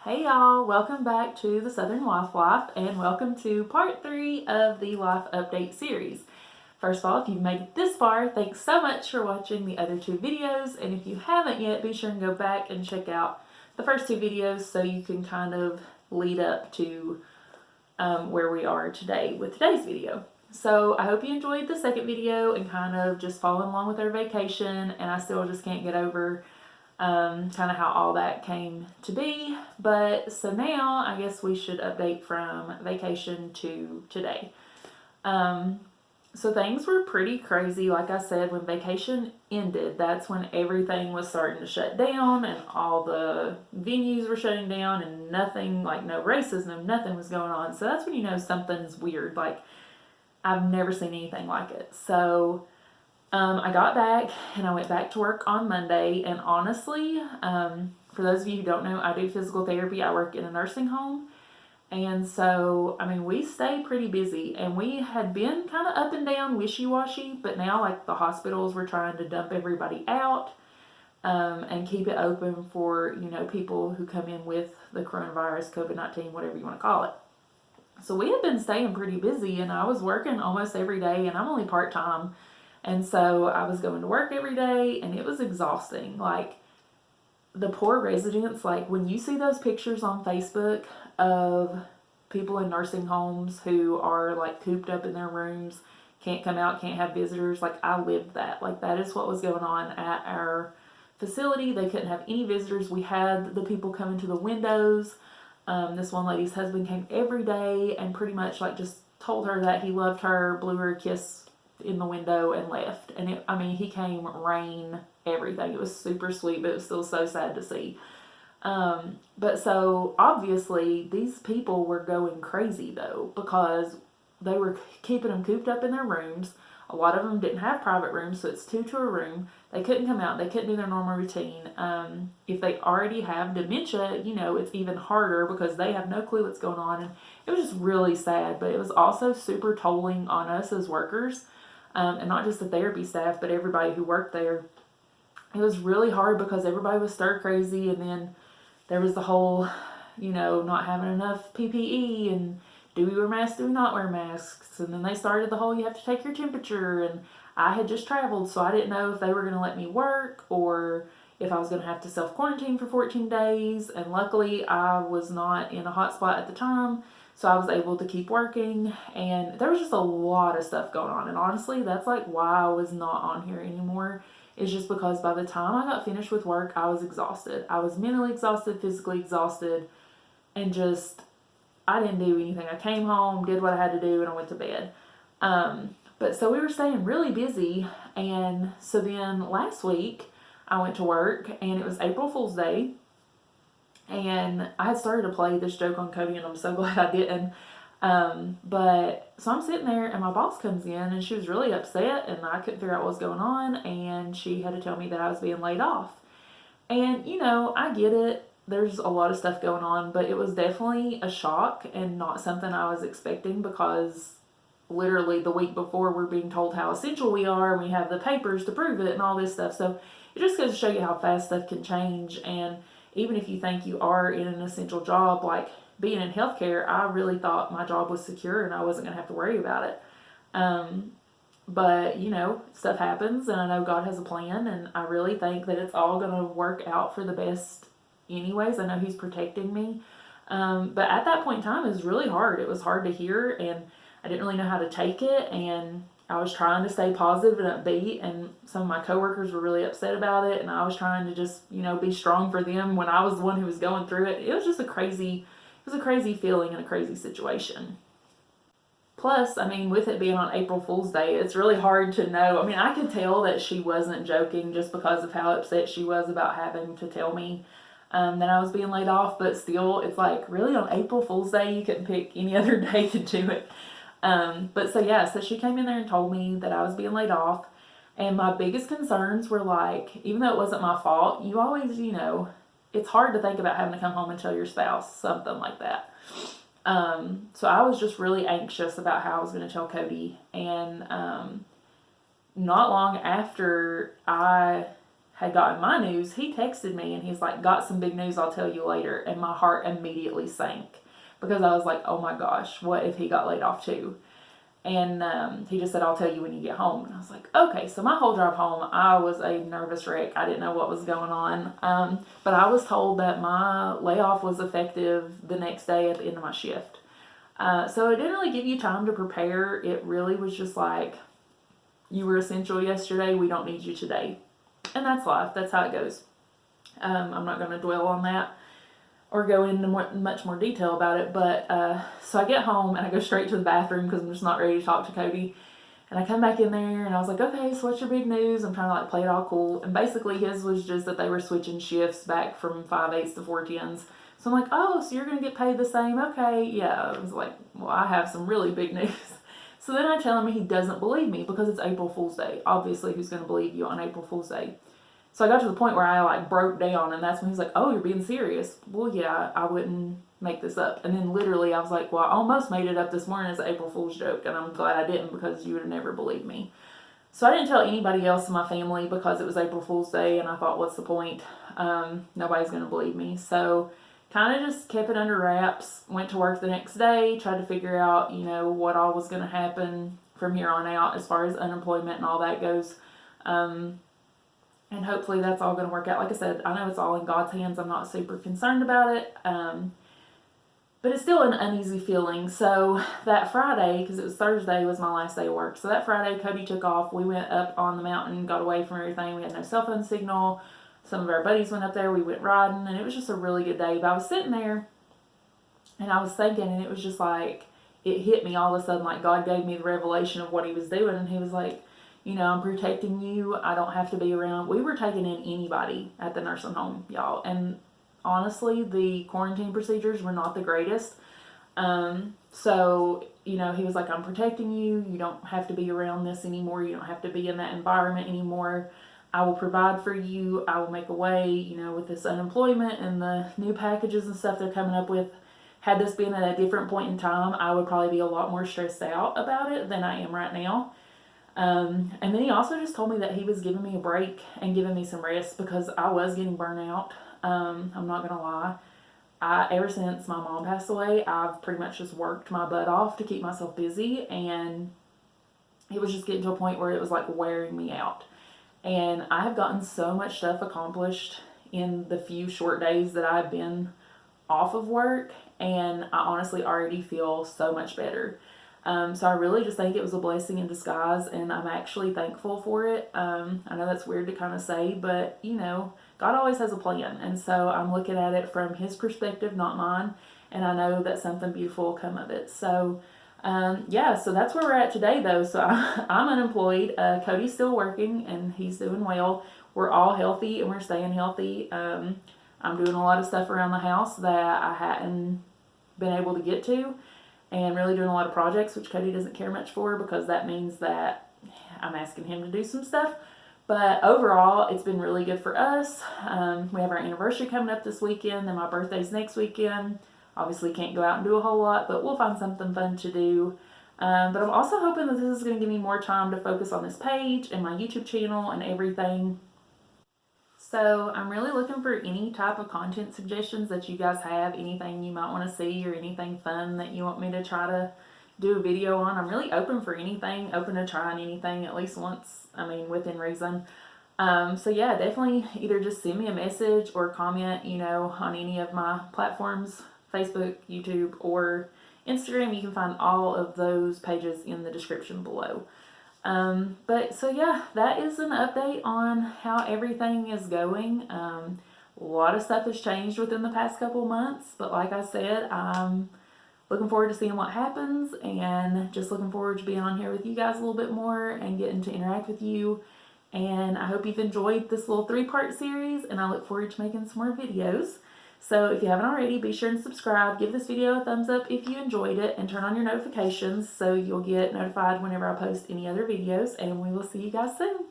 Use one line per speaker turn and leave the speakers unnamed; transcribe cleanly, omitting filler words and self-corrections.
Hey y'all, welcome back to the Southern Wife Life and welcome to part 3 of the Life Update series. First of all, if you've made it this far, thanks so much for watching the other 2 videos, and if you haven't yet, be sure and go back and check out the first 2 videos so you can kind of lead up to where we are today with today's video. So I hope you enjoyed the second video and kind of just following along with our vacation, and I still just can't get over kind of how all that came to be. But so now I guess we should update from vacation to today. So things were pretty crazy. Like I said, when vacation ended, that's when everything was starting to shut down and all the venues were shutting down and nothing, like no races, no nothing was going on. So that's when you know something's weird. Like I've never seen anything like it. So I got back and I went back to work on Monday, and honestly, for those of you who don't know, I do physical therapy. I work in a nursing home, and so, I mean, we stay pretty busy, and we had been kind of up and down, wishy-washy, but now, like, the hospitals were trying to dump everybody out, and keep it open for, you know, people who come in with the coronavirus, COVID-19, whatever you want to call it. So we had been staying pretty busy, and I was working almost every day, and I'm only part-time. And so I was going to work every day and it was exhausting. Like the poor residents, like when you see those pictures on Facebook of people in nursing homes who are like cooped up in their rooms, can't come out, can't have visitors, like I lived that. Like that is what was going on at our facility. They couldn't have any visitors. We had the people coming to the windows. This one lady's husband came every day and pretty much like just told her that he loved her, blew her a kiss in the window and left. And I mean, he came, rain, everything. It was super sweet, but it was still so sad to see. But so obviously these people were going crazy though, because they were keeping them cooped up in their rooms. A lot of them didn't have private rooms, so it's 2 to a room. They couldn't come out. They couldn't do their normal routine. If they already have dementia, you know, it's even harder because they have no clue what's going on. And it was just really sad, but it was also super tolling on us as workers. And not just the therapy staff, but everybody who worked there. It was really hard because everybody was stir crazy, and then there was the whole, you know, not having enough PPE, and do we wear masks, do we not wear masks, and then they started the whole you have to take your temperature, and I had just traveled, so I didn't know if they were going to let me work or if I was going to have to self-quarantine for 14 days, and luckily I was not in a hot spot at the time, so I was able to keep working, and there was just a lot of stuff going on. And honestly, that's like why I was not on here anymore. It's just because by the time I got finished with work, I was exhausted. I was mentally exhausted, physically exhausted, and just, I didn't do anything. I came home, did what I had to do, and I went to bed. But so we were staying really busy, and so then last week, I went to work, and it was April Fool's Day. And I had started to play this joke on Cody, and I'm so glad I didn't. But so I'm sitting there, and my boss comes in, and she was really upset, and I couldn't figure out what was going on, and she had to tell me that I was being laid off. And, you know, I get it. There's a lot of stuff going on, but it was definitely a shock and not something I was expecting, because literally the week before we're being told how essential we are, and we have the papers to prove it and all this stuff. So it just goes to show you how fast stuff can change. And even if you think you are in an essential job, like being in healthcare, I really thought my job was secure and I wasn't going to have to worry about it. But, you know, stuff happens, and I know God has a plan, and I really think that it's all going to work out for the best anyways. I know He's protecting me. But at that point in time, it was really hard. It was hard to hear, and I didn't really know how to take it, and I was trying to stay positive and upbeat, and some of my coworkers were really upset about it, and I was trying to just, you know, be strong for them when I was the one who was going through it. It was just a crazy feeling and a crazy situation. Plus, I mean, with it being on April Fool's Day, it's really hard to know. I mean, I could tell that she wasn't joking just because of how upset she was about having to tell me that I was being laid off, but still, it's like, really, on April Fool's Day, you couldn't pick any other day to do it. But so yeah, so she came in there and told me that I was being laid off, and my biggest concerns were like, even though it wasn't my fault, you always, you know, it's hard to think about having to come home and tell your spouse something like that. So I was just really anxious about how I was going to tell Cody, and not long after I had gotten my news, he texted me and he's like, got some big news, I'll tell you later. And my heart immediately sank because I was like, oh my gosh, what if he got laid off too? And he just said, I'll tell you when you get home. And I was like, okay. So my whole drive home, I was a nervous wreck. I didn't know what was going on. But I was told that my layoff was effective the next day at the end of my shift. So it didn't really give you time to prepare. It really was just like, you were essential yesterday, we don't need you today. And that's life. That's how it goes. I'm not going to dwell on that or go into much more detail about it. But so I get home and I go straight to the bathroom because I'm just not ready to talk to Cody. And I come back in there and I was like, okay, so what's your big news? I'm trying to like play it all cool. And basically his was just that they were switching shifts back from 5/8 to 4/10. So I'm like, oh, so you're going to get paid the same? Okay, yeah. I was like, well, I have some really big news. So then I tell him he doesn't believe me because it's April Fool's Day. Obviously, who's going to believe you on April Fool's Day? So I got to the point where I like broke down, and that's when he's like, oh, you're being serious? Well, yeah, I wouldn't make this up. And then literally I was like, well, I almost made it up this morning as an April Fool's joke, and I'm glad I didn't because you would have never believed me. So I didn't tell anybody else in my family because it was April Fool's Day, and I thought, what's the point? Nobody's going to believe me. So kind of just kept it under wraps, went to work the next day, tried to figure out, what all was going to happen from here on out as far as unemployment and all that goes. And hopefully that's all going to work out. Like I said, I know it's all in God's hands. I'm not super concerned about it. But it's still an uneasy feeling. So that Friday, because it was Thursday, was my last day of work. So that Friday, Cody took off. We went up on the mountain, got away from everything. We had no cell phone signal. Some of our buddies went up there. We went riding, and it was just a really good day. But I was sitting there, and I was thinking, and it was just like, it hit me all of a sudden, like God gave me the revelation of what he was doing. And he was like, I'm protecting you. I don't have to be around. We were taking in anybody at the nursing home, y'all. And honestly, the quarantine procedures were not the greatest. So, he was like, I'm protecting you. You don't have to be around this anymore. You don't have to be in that environment anymore. I will provide for you. I will make a way, with this unemployment and the new packages and stuff they're coming up with. Had this been at a different point in time, I would probably be a lot more stressed out about it than I am right now. And then he also just told me that he was giving me a break and giving me some rest because I was getting burnt out. I'm not going to lie. Ever since my mom passed away, I've pretty much just worked my butt off to keep myself busy, and it was just getting to a point where it was like wearing me out. And I have gotten so much stuff accomplished in the few short days that I've been off of work, and I honestly already feel so much better. So I really just think it was a blessing in disguise, and I'm actually thankful for it. I know that's weird to kind of say, but God always has a plan, and so I'm looking at it from his perspective, not mine, and I know that something beautiful will come of it. So so that's where we're at today, though. So I'm unemployed. Cody's still working, and he's doing well. We're all healthy, and we're staying healthy. I'm doing a lot of stuff around the house that I hadn't been able to get to, and really doing a lot of projects, which Cody doesn't care much for because that means that I'm asking him to do some stuff. But overall, it's been really good for us. We have our anniversary coming up this weekend, then my birthday's next weekend. Obviously can't go out and do a whole lot, but we'll find something fun to do. But I'm also hoping that this is going to give me more time to focus on this page and my YouTube channel and everything. So I'm really looking for any type of content suggestions that you guys have, anything you might want to see or anything fun that you want me to try to do a video on. I'm really open for anything, open to trying anything at least once, within reason. So yeah, definitely either just send me a message or comment, on any of my platforms, Facebook, YouTube, or Instagram. You can find all of those pages in the description below. But so yeah, that is an update on how everything is going. A lot of stuff has changed within the past couple months, but like I said, I'm looking forward to seeing what happens, and just looking forward to being on here with you guys a little bit more and getting to interact with you. And I hope you've enjoyed this little 3-part series, and I look forward to making some more videos. So if you haven't already, be sure and subscribe. Give this video a thumbs up if you enjoyed it, and turn on your notifications so you'll get notified whenever I post any other videos, and we will see you guys soon.